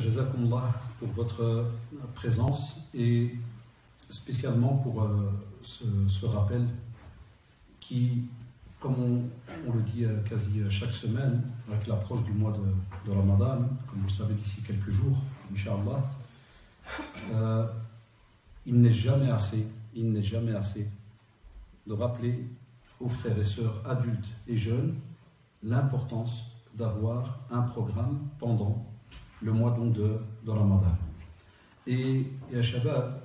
Jazakumullah pour votre présence et spécialement pour ce rappel qui, comme on le dit quasi chaque semaine, avec l'approche du mois de Ramadan, comme vous le savez d'ici quelques jours, Inch'Allah, il n'est jamais assez de rappeler aux frères et sœurs adultes et jeunes l'importance d'avoir un programme pendant le mois donc de Ramadan. Et à Shabbat,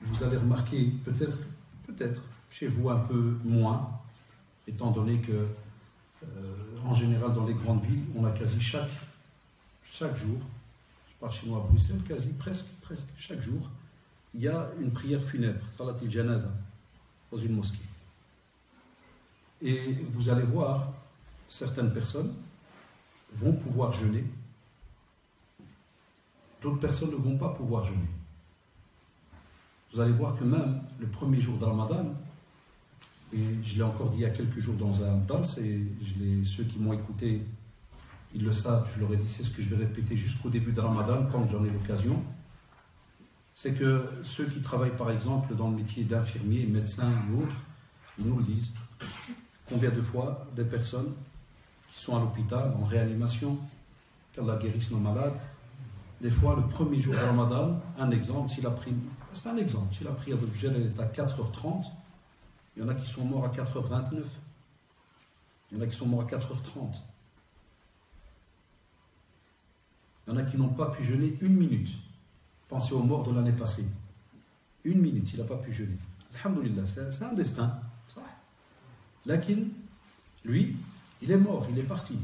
vous allez remarquer, peut-être chez vous un peu moins, étant donné que en général dans les grandes villes, on a quasi chaque jour, je parle chez moi à Bruxelles, quasi presque chaque jour, il y a une prière funèbre, Salat al-Janaza, dans une mosquée. Et vous allez voir, certaines personnes vont pouvoir jeûner, d'autres personnes ne vont pas pouvoir jeûner. Vous allez voir que même le premier jour de Ramadan, et je l'ai encore dit il y a quelques jours dans un dars, et ceux qui m'ont écouté, ils le savent, je leur ai dit, c'est ce que je vais répéter jusqu'au début de Ramadan, quand j'en ai l'occasion, c'est que ceux qui travaillent par exemple dans le métier d'infirmier, médecin ou autre, ils nous le disent. Combien de fois des personnes qui sont à l'hôpital, en réanimation, qu'Allah guérisse nos malades, des fois le premier jour de Ramadan, un exemple, s'il a pris Abdul Jalal, elle est à 4h30, il y en a qui sont morts à 4h29, il y en a qui sont morts à 4h30, il y en a qui n'ont pas pu jeûner une minute. Pensez aux morts de l'année passée. Une minute, il n'a pas pu jeûner. Alhamdulillah, c'est un destin. Lakin, lui, il est mort, il est parti.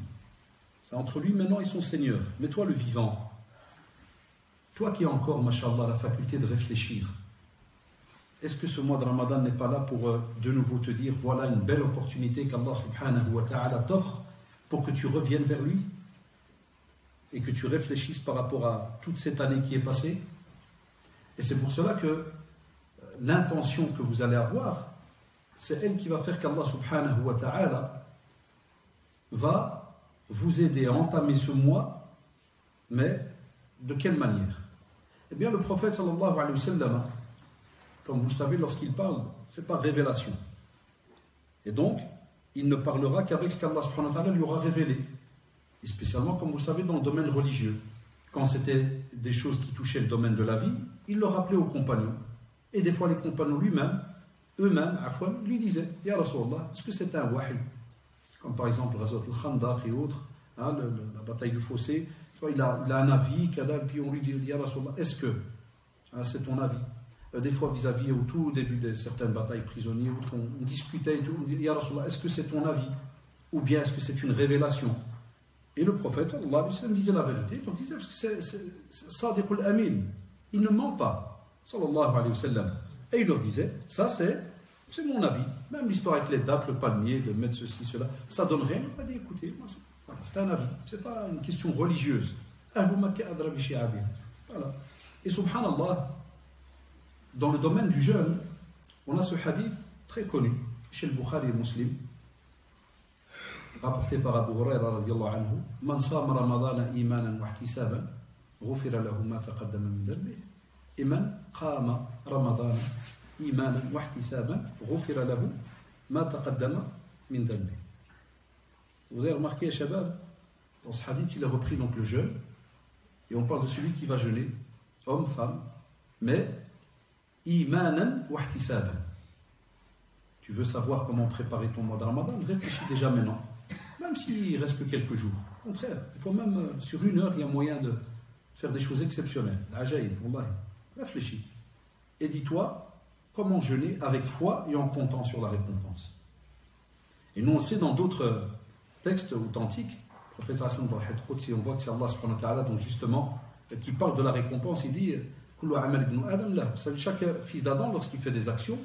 C'est entre lui maintenant et son Seigneur. Mais toi, le vivant, toi qui as encore, mashallah, la faculté de réfléchir, est-ce que ce mois de Ramadan n'est pas là pour de nouveau te dire, voilà une belle opportunité qu'Allah subhanahu wa ta'ala t'offre pour que tu reviennes vers lui et que tu réfléchisses par rapport à toute cette année qui est passée? Et c'est pour cela que l'intention que vous allez avoir, c'est elle qui va faire qu'Allah subhanahu wa ta'ala va vous aider à entamer ce mois, mais de quelle manière? Eh bien, le prophète sallallahu alayhi wa sallam, comme vous le savez, lorsqu'il parle, c'est par révélation. Et donc, il ne parlera qu'avec ce qu'Allah subhanahu wa ta'ala lui aura révélé. Et spécialement, comme vous le savez, dans le domaine religieux. Quand c'était des choses qui touchaient le domaine de la vie, il le rappelait aux compagnons. Et des fois, les compagnons eux-mêmes, lui disaient, Ya Rasulallah, est-ce que c'est un wahi? Comme par exemple, Ghazwat al-Khandaq et autres, la bataille du fossé. Il a un avis, puis on lui dit, Ya Rasulallah, est-ce que c'est ton avis? Des fois, vis-à-vis, au tout début de certaines batailles prisonniers, on discutait et tout, on dit, Ya Rasulallah, est-ce que c'est ton avis? Ou bien est-ce que c'est une révélation? Et le prophète sallallahu alayhi wa sallam disait la vérité. Il disait parce que c'est Sadiqul Amin. Il ne ment pas. Sallallahu alayhi wa sallam. Et il leur disait, ça c'est mon avis. Même l'histoire avec les dates, le palmier, de mettre ceci, cela, ça donne rien. Il a dit, écoutez, c'est un avis. Ce n'est pas une question religieuse. Voilà. Et subhanallah, dans le domaine du jeûne, on a ce hadith très connu chez le Bukhari et Muslim, rapporté par Abu Huraira radiyallahu anhu, Man sama Ramadana imanan wa ihtisaban, ghufira lahu ma taqaddama min dhanbihi. Et man qama Ramadana imanan wa ihtisaban, ghufira lahu ma taqaddama min dhanbihi. Vous avez remarqué, Shabab, dans ce hadith, il a repris donc le jeûne, et on parle de celui qui va jeûner, homme, femme, mais imanan wa ihtisaban. Tu veux savoir comment préparer ton mois de Ramadan? Réfléchis déjà maintenant. Même s'il reste que quelques jours. Au contraire, il faut même, sur une heure, il y a moyen de faire des choses exceptionnelles. Ajaïb, wallahi. Réfléchis. Et dis-toi, comment jeûner avec foi et en comptant sur la récompense. Et nous, on sait dans d'autres textes authentiques, le prophète Hassan al-Hadith Qudsi, on voit que c'est Allah subhanahu wa ta'ala, donc justement, qui parle de la récompense, il dit, Kullu amal ibn Adam là. Vous savez, chaque fils d'Adam, lorsqu'il fait des actions,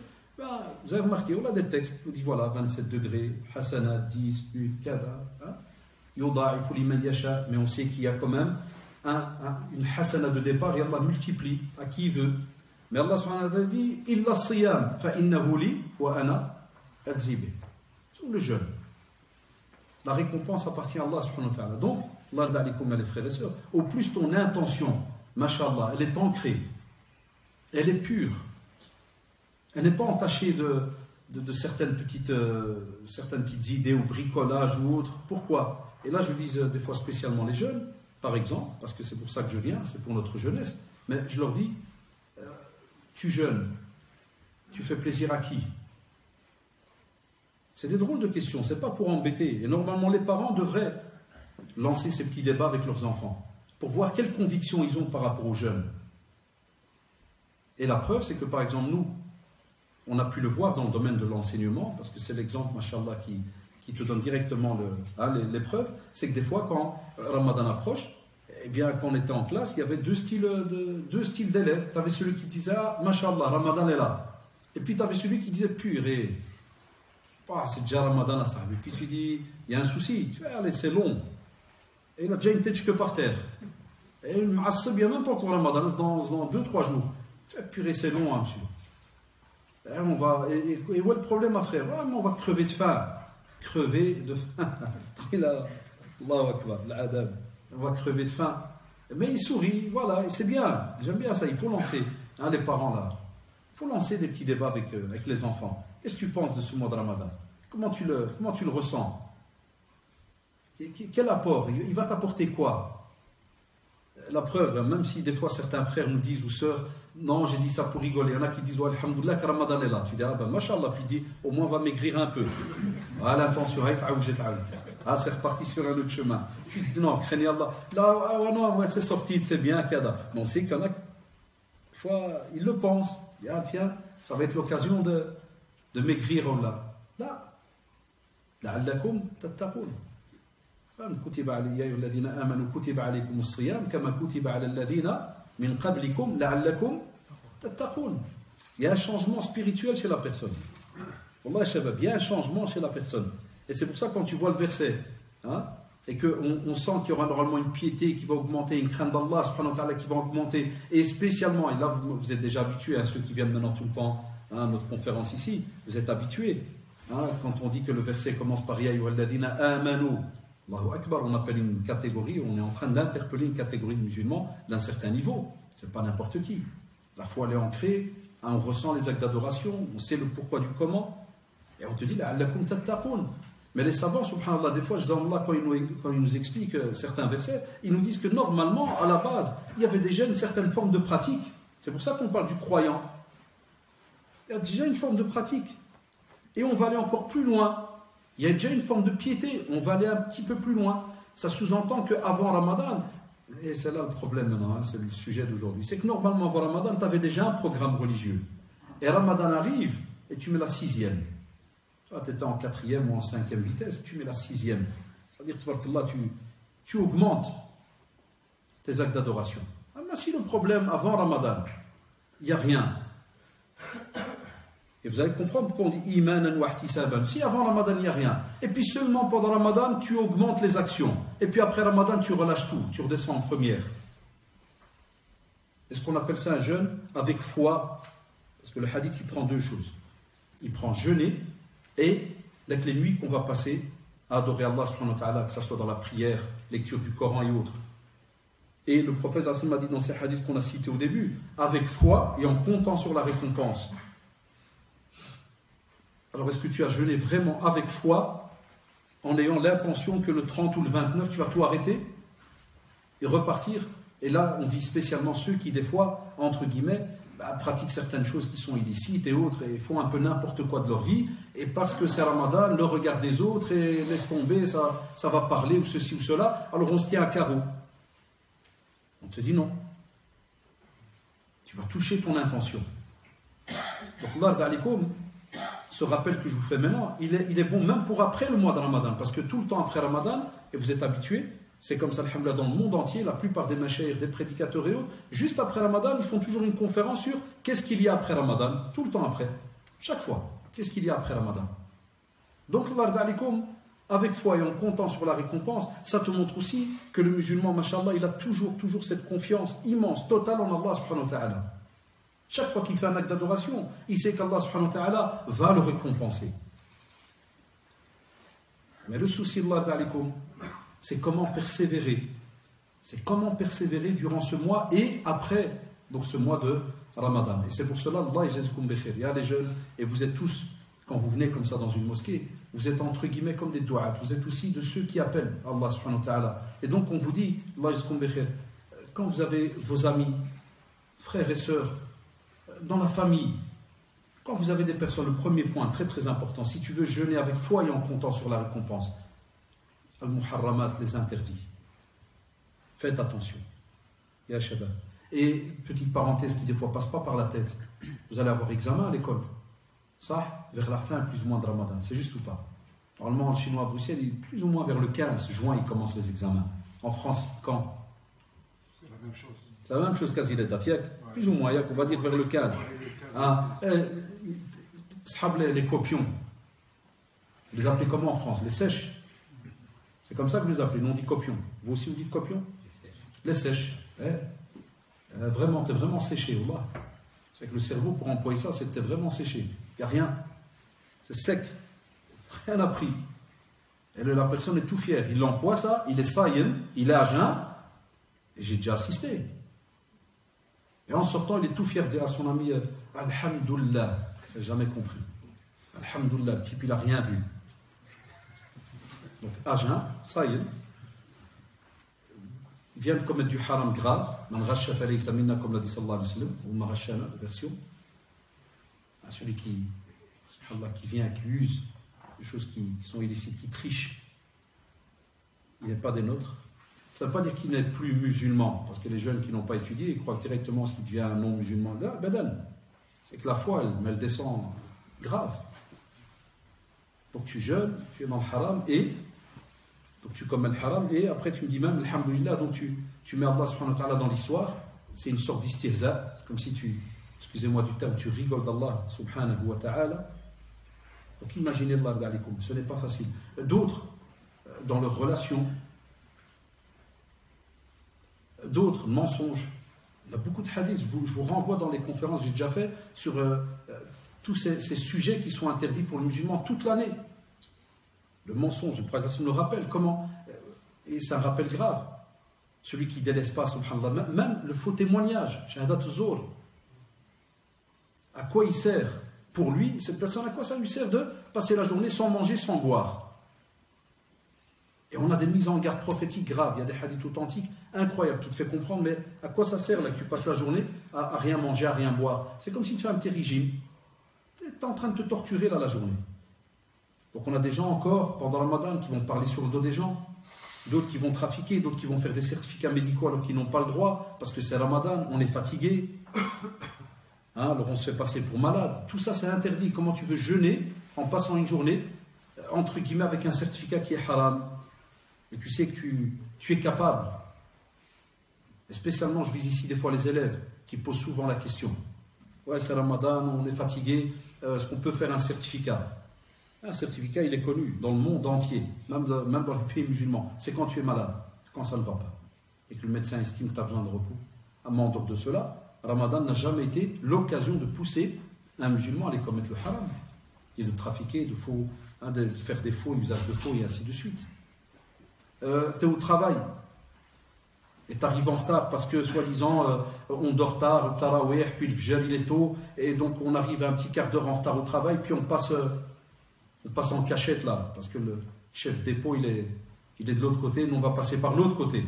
vous avez remarqué, on a des textes, on dit voilà, 27 degrés, hasana, 10, 8, kada, yuda'ifu liman yasha, mais on sait qu'il y a quand même une hasana de départ et Allah multiplie à qui il veut. Mais Allah subhanahu wa ta'ala dit, illa siyam, fa innahu li wa ana al-zibi. C'est le jeûne. la récompense appartient à Allah subhanahu wa ta'ala. Donc, Allah d'alikum, les frères et sœurs, au plus ton intention, mashallah, elle est ancrée, elle est pure, elle n'est pas entachée de certaines petites idées ou bricolage ou autre. Pourquoi? Et là, je vise des fois spécialement les jeunes, par exemple, parce que c'est pour ça que je viens, c'est pour notre jeunesse. Mais je leur dis, tu jeûnes, tu fais plaisir à qui? C'est des drôles de questions, c'est pas pour embêter. Et normalement, les parents devraient lancer ces petits débats avec leurs enfants, pour voir quelles convictions ils ont par rapport aux jeunes. Et la preuve, c'est que par exemple, nous, on a pu le voir dans le domaine de l'enseignement, parce que c'est l'exemple, machallah, qui te donne directement les preuves, c'est que des fois, quand Ramadan approche, eh bien, quand on était en classe, il y avait deux styles d'élèves. Tu avais celui qui disait, ah, machallah, Ramadan est là. Et puis tu avais celui qui disait, purée, c'est déjà Ramadan, ça. Et puis tu dis, il y a un souci, tu vois, allez, c'est long. Et il a déjà une tête que par terre. Et il m'a il n'y a même pas encore Ramadan, dans 2-3 jours. Tu vois, purée, c'est long, hein, monsieur. Et où est le problème, ma frère? Ouais, mais on va crever de faim. Crever de faim. Allahu Akbar, l'adab. On va crever de faim. Mais il sourit, voilà, et c'est bien. J'aime bien ça, il faut lancer, hein, les parents là. Il faut lancer des petits débats avec les enfants. Qu'est-ce que tu penses de ce mois de Ramadan? Comment tu le ressens? Quel apport? Il va t'apporter quoi? La preuve, même si des fois certains frères nous disent ou sœurs, non, j'ai dit ça pour rigoler. Il y en a qui disent, ouais, alhamdoulilah, que Ramadan est là. Tu dis, ah ben, mashallah, puis dis, au moins on va maigrir un peu. Ah, l'intention, c'est reparti sur un autre chemin. Tu dis, non, craignez Allah. Là, non, ouais, c'est sorti, c'est bien, Kada. Mais on sait qu'il y en a, des fois, ils le pensent. Ils disent, ah, tiens, ça va être l'occasion de maigrir, Allah. Là, la'allakum tattaqoun. كتب علي يا أيها الذين آمنوا كتب عليكم الصيام كما كتب على الذين من قبلكم لعلكم تتقون. Il y a un changement spirituel chez la personne. Wallah shabab, il y a un changement chez la personne. Et c'est pour ça quand tu vois le verset, hein, et qu'on sent qu'il y aura normalement une piété qui va augmenter, une crainte d'Allah subhanahu wa ta'ala qui va augmenter, et spécialement, et là vous êtes déjà habitués à ceux qui viennent maintenant tout le temps à notre conférence ici, vous êtes habitués, hein, quand on dit que le verset commence par Ya ayyuhalladhina amanu. Allahu Akbar, on appelle une catégorie, on est en train d'interpeller une catégorie de musulmans d'un certain niveau. C'est pas n'importe qui. La foi elle est ancrée, hein, on ressent les actes d'adoration, on sait le pourquoi du comment, et on te dit la'allakum tattaqun. Mais les savants, subhanallah, des fois, quand ils nous expliquent certains versets, ils nous disent que normalement, à la base, il y avait déjà une certaine forme de pratique. C'est pour ça qu'on parle du croyant. Il y a déjà une forme de pratique. Et on va aller encore plus loin. Il y a déjà une forme de piété, on va aller un petit peu plus loin. Ça sous-entend qu'avant Ramadan, et c'est là le problème maintenant, hein, c'est le sujet d'aujourd'hui, c'est que normalement avant Ramadan, tu avais déjà un programme religieux. Et Ramadan arrive, et tu mets la 6e. Tu étais en 4e ou en 5e vitesse, tu mets la 6e. C'est-à-dire que là, tu augmentes tes actes d'adoration. Ah, mais si le problème avant Ramadan, il n'y a rien. Et vous allez comprendre pourquoi on dit imanan wa ihtisaban. Si avant Ramadan il n'y a rien, et puis seulement pendant Ramadan tu augmentes les actions, et puis après Ramadan tu relâches tout, tu redescends en première. Est-ce qu'on appelle ça un jeûne avec foi? Parce que le hadith il prend deux choses. Il prend jeûner et avec les nuits qu'on va passer à adorer Allah subhanahu wa ta'ala, que ce soit dans la prière, lecture du Coran et autres. Et le prophète a dit dans ces hadiths qu'on a cités au début, avec foi et en comptant sur la récompense. Alors, est-ce que tu as jeûné vraiment avec foi, en ayant l'intention que le 30 ou le 29, tu vas tout arrêter et repartir? Et là, on vise spécialement ceux qui, des fois, entre guillemets, pratiquent certaines choses qui sont illicites et autres, et font un peu n'importe quoi de leur vie, et parce que c'est Ramadan, le regard des autres, et laisse tomber, ça va parler, ou ceci ou cela, alors on se tient à carreau. On te dit non. Tu vas toucher ton intention. Donc, Allah d'alikum, ce rappel que je vous fais maintenant, il est bon même pour après le mois de Ramadan, parce que tout le temps après Ramadan, et vous êtes habitués, c'est comme ça, alhamdoulilah, dans le monde entier, la plupart des mashayikh, des prédicateurs et autres, juste après Ramadan, ils font toujours une conférence sur qu'est-ce qu'il y a après Ramadan, tout le temps après, chaque fois, qu'est-ce qu'il y a après Ramadan. Donc, avec foi et en comptant sur la récompense, ça te montre aussi que le musulman, mashallah, il a toujours cette confiance immense, totale en Allah subhanahu wa ta'ala. Chaque fois qu'il fait un acte d'adoration, il sait qu'Allah subhanahu wa ta'ala va le récompenser. Mais le souci, c'est comment persévérer. C'est comment persévérer durant ce mois et après, donc ce mois de Ramadan. Et c'est pour cela, Allah yajzikum bikhir. Il y a les jeunes, et vous êtes tous, quand vous venez comme ça dans une mosquée, vous êtes entre guillemets comme des du'at. Vous êtes aussi de ceux qui appellent Allah subhanahu wa ta'ala. Et donc on vous dit, Allah yajzikum bikhir, quand vous avez vos amis, frères et sœurs, dans la famille, quand vous avez des personnes, le premier point très très important, si tu veux jeûner avec foi et en comptant sur la récompense, al-muharramat, les interdits. Faites attention. Ya Shabab. Et petite parenthèse qui des fois passe pas par la tête, vous allez avoir examen à l'école. Ça, vers la fin plus ou moins de Ramadan, c'est juste ou pas. Normalement, le chinois à Bruxelles, plus ou moins vers le 15 juin, ils commencent les examens. En France, quand? C'est la même chose. C'est la même chose quasi les dates. Plus ou moins, on va dire vers le 15. Les copions. Vous les appelez comment en France? Les sèches. C'est comme ça que vous les appelez, non, on dit copions. Vous aussi vous dites copions? Les sèches. Vraiment, t'es vraiment séché. C'est que le cerveau, pour employer ça, c'est que t'es vraiment séché. Il n'y a rien. C'est sec. Rien n'a pris. Et la personne est tout fière. Il emploie ça, il est saïm, il est à jeun. Et j'ai déjà assisté. Et en sortant, il est tout fier de dire à son ami Alhamdulillah. Il n'a jamais compris. Alhamdulillah, le type, il n'a rien vu. Donc, à jeun, saïm. Vient de commettre du haram grave, man rachaf alayhi samina, comme l'a dit sallallahu alayhi wa sallam, ou marachana, la version. Celui qui vient, qui use des choses qui sont illicites, qui triche, il n'est pas des nôtres. Ça ne veut pas dire qu'il n'est plus musulman, parce que les jeunes qui n'ont pas étudié, ils croient directement ce qui devient un non-musulman. Là, badan. C'est que la foi, elle descend grave. Donc tu jeûnes, tu es dans le haram et. Donc tu commets le haram et après tu me dis même alhamdulillah, donc tu mets Allah subhanahu wa ta'ala dans l'histoire, c'est une sorte d'istirza, c'est comme si excusez-moi du terme, tu rigoles d'Allah subhanahu wa ta'ala. Donc imaginez Allah d'alikum, ce n'est pas facile. D'autres, dans leurs relations, d'autres mensonges. Il y a beaucoup de hadiths, je vous renvoie dans les conférences que j'ai déjà fait sur tous ces sujets qui sont interdits pour le musulman toute l'année. Le mensonge, le prophète me le rappelle, comment? Et c'est un rappel grave. Celui qui ne délaisse pas, subhanallah, même le faux témoignage, shahadat zour. À quoi il sert? Pour lui, cette personne, à quoi ça lui sert de passer la journée sans manger, sans boire? Et on a des mises en garde prophétiques graves, il y a des hadiths authentiques incroyables qui te font comprendre, mais à quoi ça sert là que tu passes la journée à rien manger, à rien boire? C'est comme si tu fais un petit régime. Tu es en train de te torturer là la journée. Donc on a des gens encore, pendant le Ramadan, qui vont parler sur le dos des gens, d'autres qui vont trafiquer, d'autres qui vont faire des certificats médicaux alors qu'ils n'ont pas le droit, parce que c'est Ramadan, on est fatigué, alors on se fait passer pour malade. Tout ça c'est interdit. Comment tu veux jeûner en passant une journée, entre guillemets, avec un certificat qui est haram? Et tu sais que tu es capable. Et spécialement, je vise ici des fois les élèves qui posent souvent la question. Ouais, c'est Ramadan, on est fatigué, est-ce qu'on peut faire un certificat? Un certificat, il est connu dans le monde entier, même dans les pays musulmans. C'est quand tu es malade, quand ça ne va pas, et que le médecin estime que tu as besoin de repos. À manque de cela, Ramadan n'a jamais été l'occasion de pousser un musulman à aller commettre le haram, et de trafiquer, de faire des faux usages de faux, et ainsi de suite. Tu es au travail, et tu arrives en retard parce que, soi-disant, on dort tard, le tarawih, puis le fajr, il est tôt, et donc on arrive un petit quart d'heure en retard au travail, puis on passe en cachette là, parce que le chef dépôt il est de l'autre côté, nous on va passer par l'autre côté.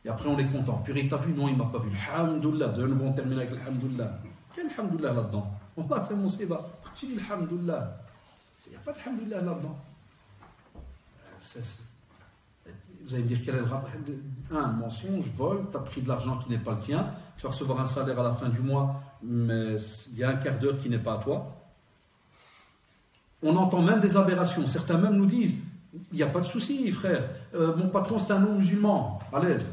Et après on est content. Purée, t'as vu? Non, il m'a pas vu. Alhamdulillah. De nouveau on termine avec l'Alhamdulillah. Quel Alhamdulillah là-dedans? Allah, c'est mon séba. Pourquoi tu dis l'Alhamdulillah? Il n'y a pas d'Alhamdulillah là-dedans. Vous allez me dire quel est le rapport? Un mensonge, vol, tu as pris de l'argent qui n'est pas le tien, tu vas recevoir un salaire à la fin du mois, mais il y a un quart d'heure qui n'est pas à toi. On entend même des aberrations. Certains même nous disent, il n'y a pas de souci, frère. Mon patron, c'est un non-musulman. À l'aise.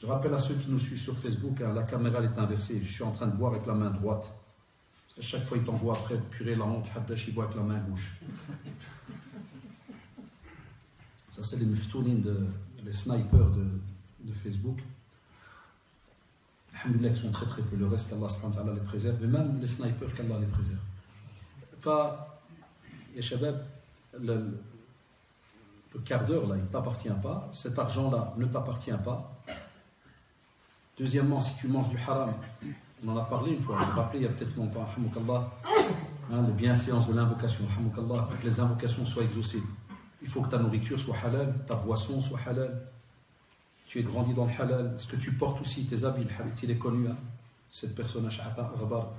Je rappelle à ceux qui nous suivent sur Facebook, la caméra est inversée. Je suis en train de boire avec la main droite. À chaque fois, il t'envoie après, purée, la honte, Haddash, il boit avec la main gauche. Ça, c'est les muftoulines, les snipers de Facebook. Alhamdulillah, ils sont très très peu. Le reste, qu'Allah subhanahu wa ta'ala les préserve. Mais même les snipers, qu'Allah les préserve. Ya Shabab, le quart d'heure, là, il ne t'appartient pas. Cet argent-là ne t'appartient pas. Deuxièmement, si tu manges du haram, on en a parlé une fois, je me rappelais il y a peut-être longtemps, les bienséances de l'invocation, pour que les invocations soient exaucées. Il faut que ta nourriture soit halal, ta boisson soit halal. Tu es grandi dans le halal. Ce que tu portes aussi, tes habits, le hadith, il est connu. Cette personne, Ash'ata, Ghabar,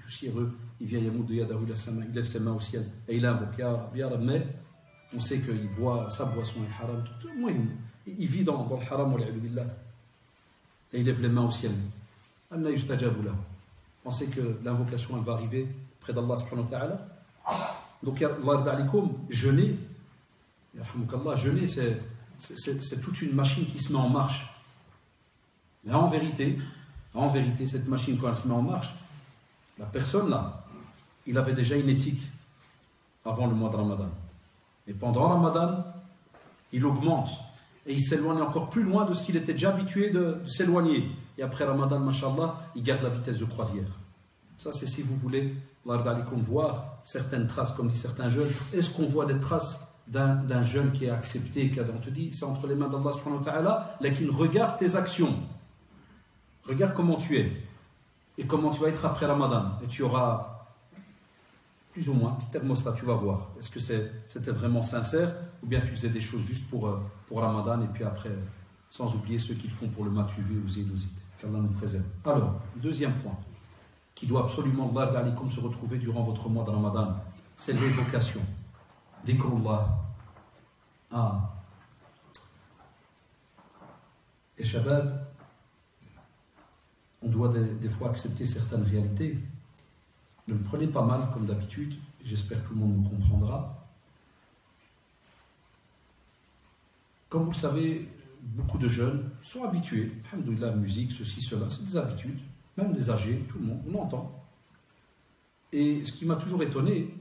poussiéreux, il vient, il lève ses mains au ciel et il invoque, Ya Rab, mais on sait qu'il boit, sa boisson est haram. Il vit dans le haram, et il lève les mains au ciel. On sait que l'invocation elle va arriver près d'Allah subhanahu wa ta'ala. Donc, jeûner, jeûner c'est toute une machine qui se met en marche. Mais en vérité, cette machine, quand elle se met en marche, la personne là, il avait déjà une éthique avant le mois de Ramadan. Et pendant Ramadan, il augmente et il s'éloigne encore plus loin de ce qu'il était déjà habitué de s'éloigner. Et après Ramadan, mashallah, il garde la vitesse de croisière. Ça, c'est si vous voulez, voir certaines traces, comme dit certains jeunes. Est-ce qu'on voit des traces d'un jeune qui est accepté, on te dit, c'est entre les mains d'Allah subhanahu wa ta'ala, là qu'il regarde tes actions. Regarde comment tu es. Et comment tu vas être après Ramadan. Et tu auras plus ou moins un petit thermostat, tu vas voir. Est-ce que c'était vraiment sincère ou bien tu faisais des choses juste pour Ramadan et puis après, sans oublier ceux qui le font pour le matuvé ou zénozite. Qu'Allah nous préserve. Alors, deuxième point, qui doit absolument se retrouver durant votre mois de Ramadan, c'est l'évocation. Dhikrullah. Et Shabab, on doit des fois accepter certaines réalités. Ne le prenez pas mal comme d'habitude, j'espère que tout le monde me comprendra. Comme vous le savez, beaucoup de jeunes sont habitués, alhamdoulilah, musique, ceci, cela, c'est des habitudes, même des âgés, tout le monde, on entend. Et ce qui m'a toujours étonné,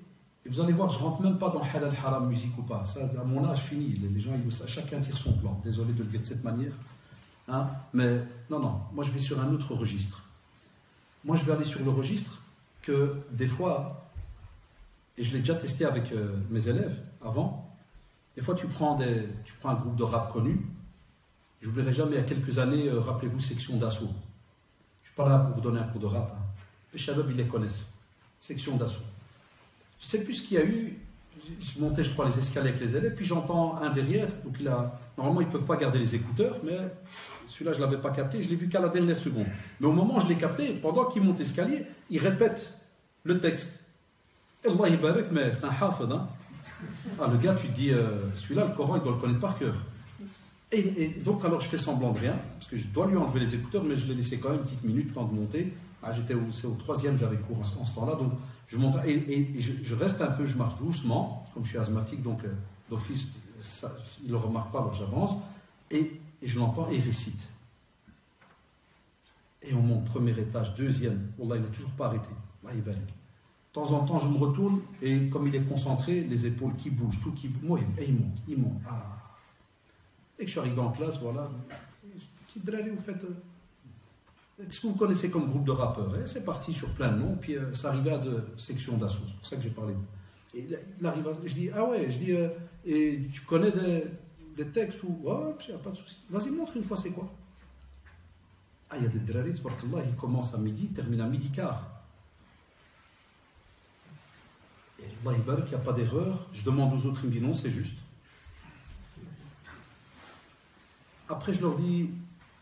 et vous allez voir, je ne rentre même pas dans halal, haram, musique ou pas, ça, à mon âge fini, les gens, chacun tire son plan, désolé de le dire de cette manière. Mais non, moi je vais sur un autre registre. Moi je vais aller sur le registre que des fois, et je l'ai déjà testé avec mes élèves avant, des fois tu prends un groupe de rap connu, j'oublierai jamais, il y a quelques années, rappelez-vous, Section d'Assaut. Je ne suis pas là pour vous donner un cours de rap. Les Shabab, ils les connaissent. Section d'Assaut. Je ne sais plus ce qu'il y a eu, je montais, je crois, les escaliers avec les élèves, puis j'entends un derrière, donc normalement ils ne peuvent pas garder les écouteurs, mais celui-là je ne l'avais pas capté, je l'ai vu qu'à la dernière seconde. Mais au moment où je l'ai capté, pendant qu'il monte l'escalier, il répète le texte. Allah ibarak, mais c'est un hafid. Le gars, tu te dis, celui-là, le Coran, il doit le connaître par cœur. Et donc, alors je fais semblant de rien, parce que je dois lui enlever les écouteurs, mais je l'ai laissé quand même une petite minute, temps de monter. C'est au troisième, j'avais cours en ce temps-là, donc je monte, et je reste un peu, je marche doucement, comme je suis asthmatique, donc d'office, il ne le remarque pas, alors j'avance, et je l'entends, et il récite. Et on monte, premier étage, deuxième, Wallah, il n'a toujours pas arrêté. De temps en temps, je me retourne, et comme il est concentré, les épaules qui bougent, tout qui bouge, et il monte. Et que je suis arrivé en classe, voilà, petit drari, vous faites... Qu'est-ce que vous connaissez comme groupe de rappeurs? Et c'est parti sur plein de noms, puis ça arrivait à de sections d'assaut, c'est pour ça que j'ai parlé. Et il arrive je dis, et tu connais des textes ou ouais, il n'y a pas de souci. Vas-y, montre une fois c'est quoi. Il y a des drari, tabarakallah, il commence à midi, il termine à midi quart. Et Allah ibarak, il n'y a pas d'erreur. Je demande aux autres, ils me disent non, c'est juste. Après, je leur dis,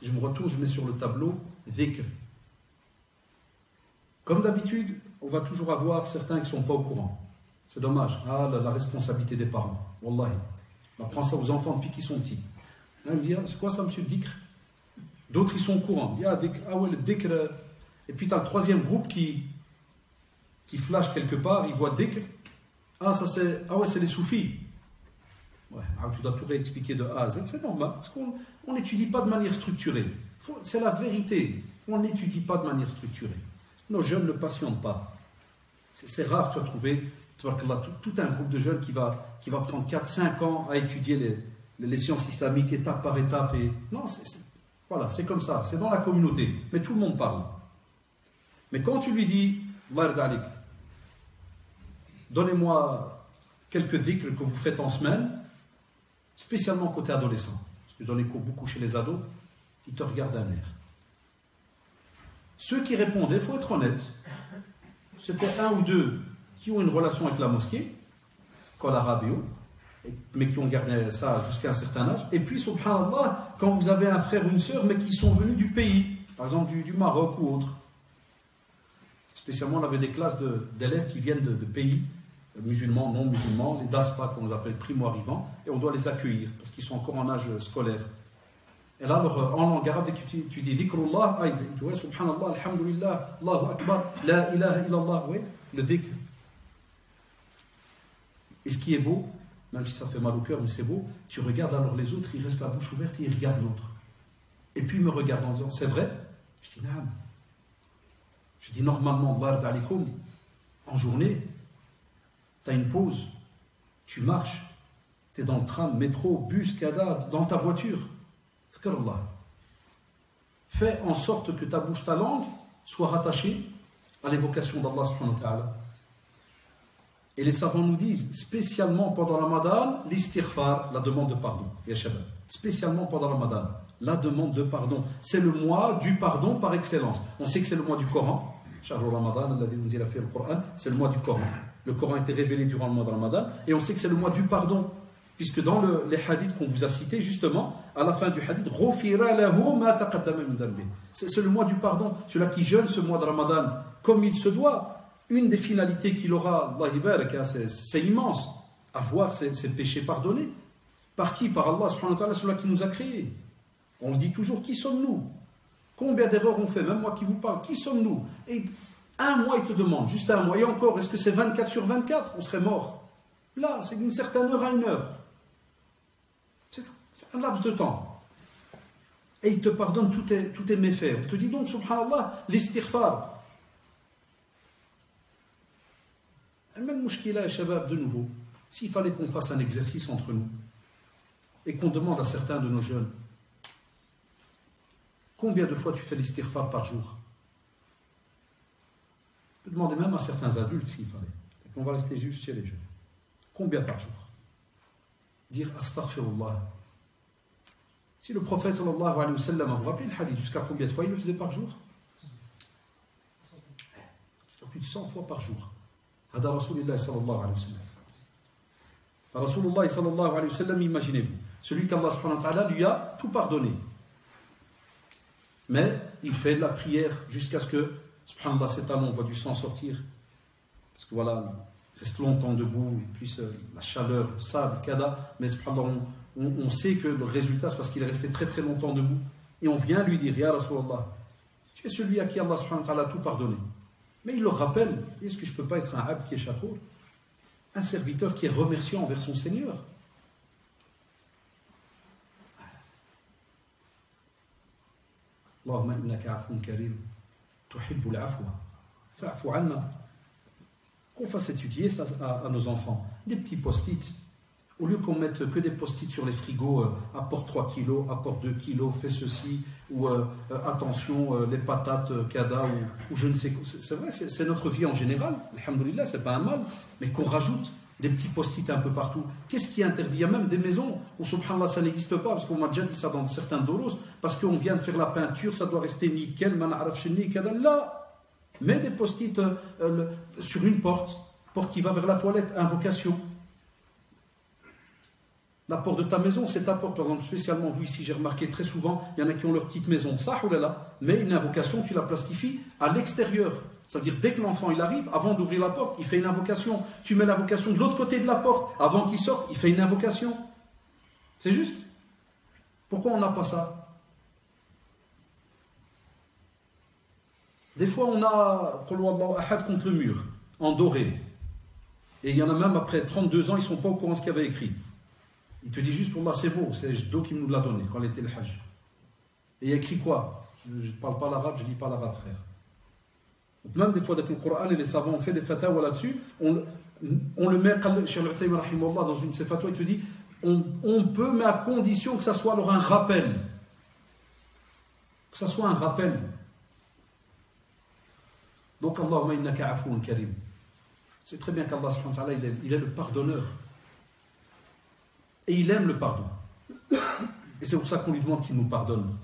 je me retourne, je mets sur le tableau dhikr. Comme d'habitude, on va toujours avoir certains qui ne sont pas au courant. C'est dommage. La responsabilité des parents. Wallahi. On apprend ça aux enfants depuis qu'ils sont petits. Là, ils me disent, c'est quoi ça, monsieur dhikr? D'autres, ils sont au courant. Il y a le dhikr. Et puis, tu as le troisième groupe qui flash quelque part, il voit dhikr. C'est les soufis. Ouais, tu dois tout réexpliquer de A à Z. C'est normal. Parce qu'on n'étudie pas de manière structurée. C'est la vérité. On n'étudie pas de manière structurée. Nos jeunes ne patientent pas. C'est rare, tu vas trouver tout un groupe de jeunes qui va prendre 4-5 ans à étudier les sciences islamiques étape par étape. Non, voilà, c'est comme ça. C'est dans la communauté. Mais tout le monde parle. Mais quand tu lui dis, donnez-moi quelques dhikrs que vous faites en semaine, spécialement côté adolescent. Parce que je donne les cours beaucoup chez les ados, ils te regardent d'un air. Ceux qui répondaient, il faut être honnête, c'était un ou deux qui ont une relation avec la mosquée, comme l'Arabio, mais qui ont gardé ça jusqu'à un certain âge. Et puis, subhanallah, quand vous avez un frère ou une sœur, mais qui sont venus du pays, par exemple du Maroc ou autre. Spécialement, on avait des classes d'élèves qui viennent de pays musulmans, non musulmans, les DASPA qu'on appelle primo-arrivants, et on doit les accueillir parce qu'ils sont encore en âge scolaire. Et là, alors, en langue arabe, dès que tu dis dhikrullah, ils disent ouais, subhanallah, alhamdulillah, Allahu akbar, la ilaha illallah, oui, le dhikr. Et ce qui est beau, même si ça fait mal au cœur, mais c'est beau, tu regardes alors les autres, ils restent la bouche ouverte et ils regardent l'autre. Et puis ils me regardent en disant c'est vrai? Je dis naam. Je dis normalement, Allah alaikum, en journée, tu as une pause, tu marches, tu es dans le tram, métro, bus, kada, dans ta voiture. Fikrullah. Fais en sorte que ta bouche, ta langue soit rattachée à l'évocation d'Allah subhanahu wa ta'ala. Et les savants nous disent, spécialement pendant le Ramadan, l'istighfar, la demande de pardon. Ya shabab. Spécialement pendant le Ramadan, la demande de pardon. C'est le mois du pardon par excellence. On sait que c'est le mois du Coran. Shahrul Ramadan, c'est le mois du Coran. Le Coran a été révélé durant le mois de Ramadan. Et on sait que c'est le mois du pardon. Puisque dans les hadiths qu'on vous a cités, justement, à la fin du hadith, c'est le mois du pardon. Celui-là qui jeûne ce mois de Ramadan comme il se doit, une des finalités qu'il aura, c'est immense, avoir ses péchés pardonnés. Par qui? Par Allah subhanahu wa ta'ala, celui-là qui nous a créés. On dit toujours, qui sommes-nous? Combien d'erreurs on fait? Même moi qui vous parle, qui sommes-nous? Et un mois, il te demande, juste un mois. Et encore, est-ce que c'est 24 sur 24? On serait mort. Là, c'est d'une certaine heure à une heure. C'est tout. C'est un laps de temps. Et il te pardonne tous tes méfaits. On te dit donc, subhanallah, l'istighfar. Même mouchkila et shabab, de nouveau, s'il fallait qu'on fasse un exercice entre nous et qu'on demande à certains de nos jeunes, combien de fois tu fais l'istighfar par jour? On peut demander même à certains adultes s'il fallait. Et on va rester juste chez les jeunes. Combien par jour? Dire astaghfirullah. Si le prophète sallallahu alayhi wa sallam a vous rappelé le hadith, jusqu'à combien de fois il le faisait par jour? Plus de 100 fois par jour. Hada Rasulullah sallallahu alayhi wa sallam. Rasulullah sallallahu alayhi wa sallam, imaginez-vous, celui qu'Allah subhanahu wa ta'ala lui a tout pardonné. Mais il fait de la prière jusqu'à ce que, subhanallah, cet talon voit du sang sortir. Parce que voilà, il reste longtemps debout, et puis la chaleur, le sable, kada. Mais subhanallah, on sait que le résultat, c'est parce qu'il est resté très très longtemps debout. Et on vient lui dire, Ya Rasulallah, tu es celui à qui Allah subhanahu wa ta'ala a tout pardonné. Mais il leur rappelle, est-ce que je ne peux pas être un abd qui est shakour? Un serviteur qui est remerciant envers son Seigneur. Allahumma innaka afun karim, tuhibbul afwa, fa'fu anna. Qu'on fasse étudier ça à nos enfants. Des petits post-it. Au lieu qu'on mette que des post-it sur les frigos, apporte 3 kilos, apporte 2 kilos, fais ceci, ou attention, les patates, kada, ou je ne sais quoi. C'est vrai, c'est notre vie en général. Alhamdulillah, c'est pas un mal, mais qu'on rajoute des petits post-it un peu partout. Qu'est-ce qui interdit? Il y a même des maisons où, subhanallah, ça n'existe pas, parce qu'on m'a déjà dit ça dans certains doros, parce qu'on vient de faire la peinture, ça doit rester nickel, man'araf chenni, kada. Là, mets des post-it sur une porte qui va vers la toilette, invocation. La porte de ta maison, c'est ta porte. Par exemple, spécialement vous ici, j'ai remarqué très souvent, il y en a qui ont leur petite maison, ça, oh là là, mais une invocation, tu la plastifies à l'extérieur. C'est-à-dire, dès que l'enfant il arrive, avant d'ouvrir la porte, il fait une invocation. Tu mets l'invocation de l'autre côté de la porte. Avant qu'il sorte, il fait une invocation. C'est juste. Pourquoi on n'a pas ça? Des fois, on a Qul huwallahu ahad contre le mur, en doré. Et il y en a même, après 32 ans, ils ne sont pas au courant de ce qu'il y avait écrit. Il te dit juste pour moi, c'est beau, c'est Jdo qui nous l'a donné quand il était le Hajj. Et il y a écrit quoi? Je ne parle pas l'arabe, je ne lis pas l'arabe, frère. Donc même des fois, avec le Coran, et les savants ont fait des fatwas là-dessus, on le met, Cheikh Al-Uthaymin rahimahullah, dans une de ses fatwas, il te dit, on peut, mais à condition que ça soit alors un rappel. Que ça soit un rappel. Donc, Allahumma innaka afoun karim. C'est très bien qu'Allah subhanahu wa ta'ala, il est le pardonneur. Et il aime le pardon. Et c'est pour ça qu'on lui demande qu'il nous pardonne.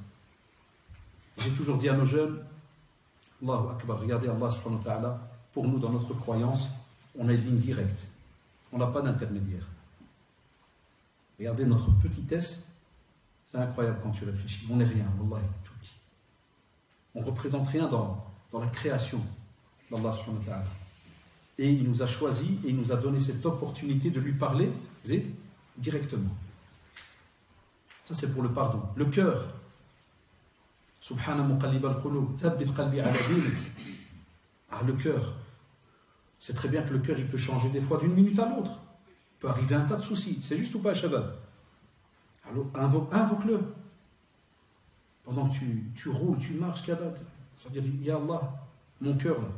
J'ai toujours dit à nos jeunes, Allahu Akbar, regardez Allah subhanahu wa ta'ala, pour nous dans notre croyance, on a une ligne directe. On n'a pas d'intermédiaire. Regardez notre petitesse, c'est incroyable quand tu réfléchis. On n'est rien, Wallah, tout petit. On ne représente rien dans la création d'Allah subhanahu wa ta'ala. Et il nous a choisis et il nous a donné cette opportunité de lui parler directement. Ça c'est pour le pardon. Le cœur. Subhana muqallib al-qulub, thabbit qalbi ala dinik. Ah, le cœur. C'est très bien que le cœur il peut changer des fois d'une minute à l'autre. Il peut arriver un tas de soucis. C'est juste ou pas, Shabab? Alors invoque-le. Pendant que tu roules, tu marches, c'est-à-dire, Ya Allah, mon cœur là.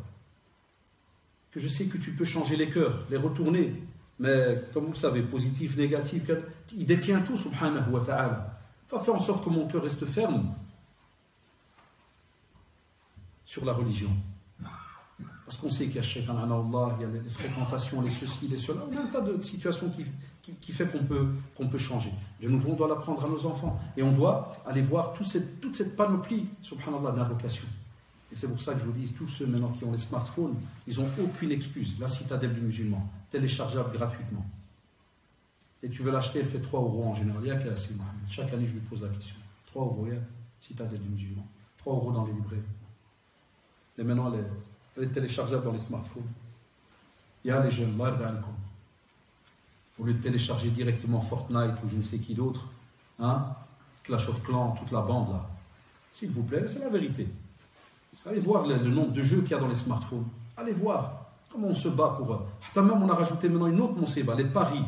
Que je sais que tu peux changer les cœurs, les retourner. Mais comme vous le savez, positif, négatif, il détient tout, subhanahu wa ta'ala. Il va faire en sorte que mon cœur reste ferme sur la religion. Parce qu'on sait qu'il y a shaitan, Allah, il y a les fréquentations, les ceci, les cela. Il y a un tas de situations qui fait qu'on peut changer. De nouveau, on doit l'apprendre à nos enfants. Et on doit aller voir toute cette panoplie, subhanallah, d'invocations. Et c'est pour ça que je vous dis, tous ceux maintenant qui ont les smartphones, ils n'ont aucune excuse. La citadelle du musulman, téléchargeable gratuitement. Et tu veux l'acheter, elle fait 3 € en général. Il y a qu'à assez, Mohamed. Chaque année, je lui pose la question. 3 €, il y a citadelle du musulman. 3 € dans les librairies. Et maintenant, elle est téléchargeable dans les smartphones. Il y a les jeunes, au lieu de télécharger directement Fortnite ou je ne sais qui d'autre, Clash of Clans, toute la bande là. S'il vous plaît, c'est la vérité. Allez voir le nombre de jeux qu'il y a dans les smartphones. Allez voir comment on se bat pour eux. Même on a rajouté maintenant une autre monseba, les paris.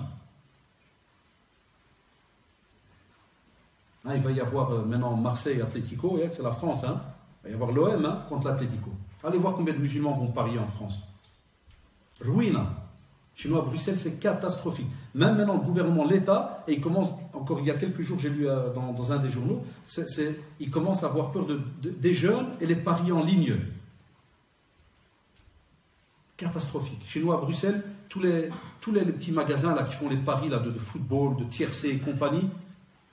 Il va y avoir maintenant Marseille, Atlético, c'est la France. Il va y avoir l'OM contre l'Atlético. Allez voir combien de musulmans vont parier en France. Ruine. Chez nous à Bruxelles, c'est catastrophique. Même maintenant, le gouvernement, l'État, et il commence, encore il y a quelques jours, j'ai lu dans un des journaux, il commence à avoir peur des jeunes et les paris en ligne. Catastrophique. Chez nous à Bruxelles, tous les petits magasins là, qui font les paris là, de football, de tiercé et compagnie,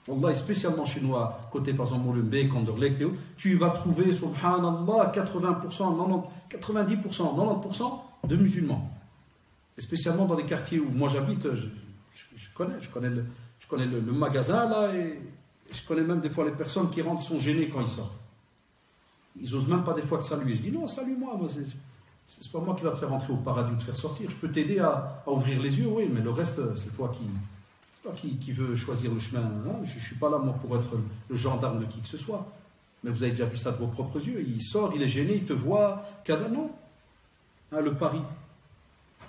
Wallah, spécialement chez nous à côté, par exemple, Molenbeek, Anderlecht, tu vas trouver, subhanallah, 80%, 90%, 90% de musulmans. Et spécialement dans des quartiers où moi j'habite, je connais le magasin là, et je connais même des fois les personnes qui rentrent sont gênées quand ils sortent. Ils n'osent même pas des fois te saluer. Je dis non, salue-moi, c'est pas moi qui va te faire rentrer au paradis ou te faire sortir. Je peux t'aider à ouvrir les yeux, oui, mais le reste, c'est toi qui veux choisir le chemin. Je ne suis pas là moi pour être le gendarme de qui que ce soit. Mais vous avez déjà vu ça de vos propres yeux. Il sort, il est gêné, il te voit, non. Le pari.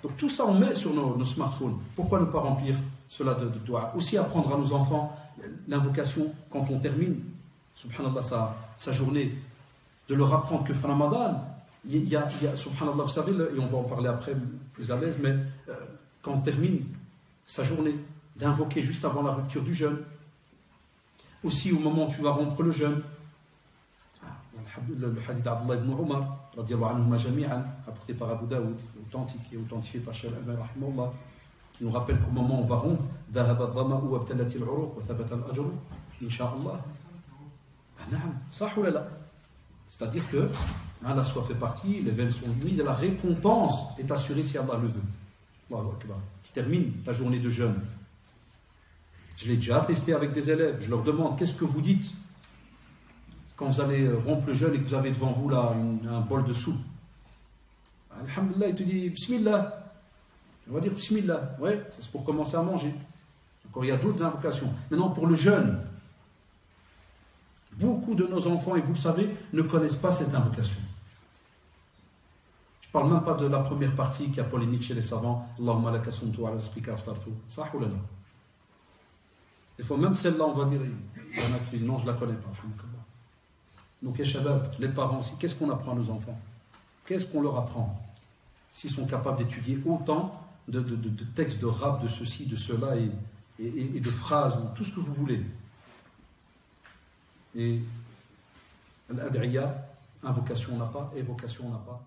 Donc tout ça on met sur nos smartphones. Pourquoi ne pas remplir cela de doigts? Aussi apprendre à nos enfants l'invocation quand on termine, subhanallah, sa journée, de leur apprendre que fin Ramadan, il y a subhanallah, vous savez, et on va en parler après plus à l'aise, mais quand on termine sa journée, d'invoquer juste avant la rupture du jeûne, aussi au moment où tu vas rompre le jeûne. Le hadith d'Abdullah ibn Umar, apporté par Abu Daoud, authentique et authentifié par Cheikh Al-Albani, qui nous rappelle qu'au moment où on va rompre, c'est-à-dire que la soif fait partie, les veines sont humides, la récompense est assurée si Allah le veut. Tu termines ta journée de jeûne. Je l'ai déjà testé avec des élèves, je leur demande qu'est-ce que vous dites quand vous allez rompre le jeûne et que vous avez devant vous là un bol de soupe. Alhamdulillah, il te dit Bismillah. On va dire Bismillah. Ouais, ça c'est pour commencer à manger. Encore, il y a d'autres invocations. Maintenant, pour le jeûne, beaucoup de nos enfants, et vous le savez, ne connaissent pas cette invocation. Je ne parle même pas de la première partie qui a polémique chez les savants. Allahumma laka sumtu ala rizqika aftartu. Ça ou là. Des fois, même celle-là, on va dire, il y en a qui disent non, je ne la connais pas. Donc, les shabab, les parents aussi, qu'est-ce qu'on apprend à nos enfants? Qu'est-ce qu'on leur apprend? S'ils sont capables d'étudier autant de textes, de rap, de ceci, de cela, et de phrases, ou tout ce que vous voulez. Et l'adriya, invocation on n'a pas, évocation on n'a pas.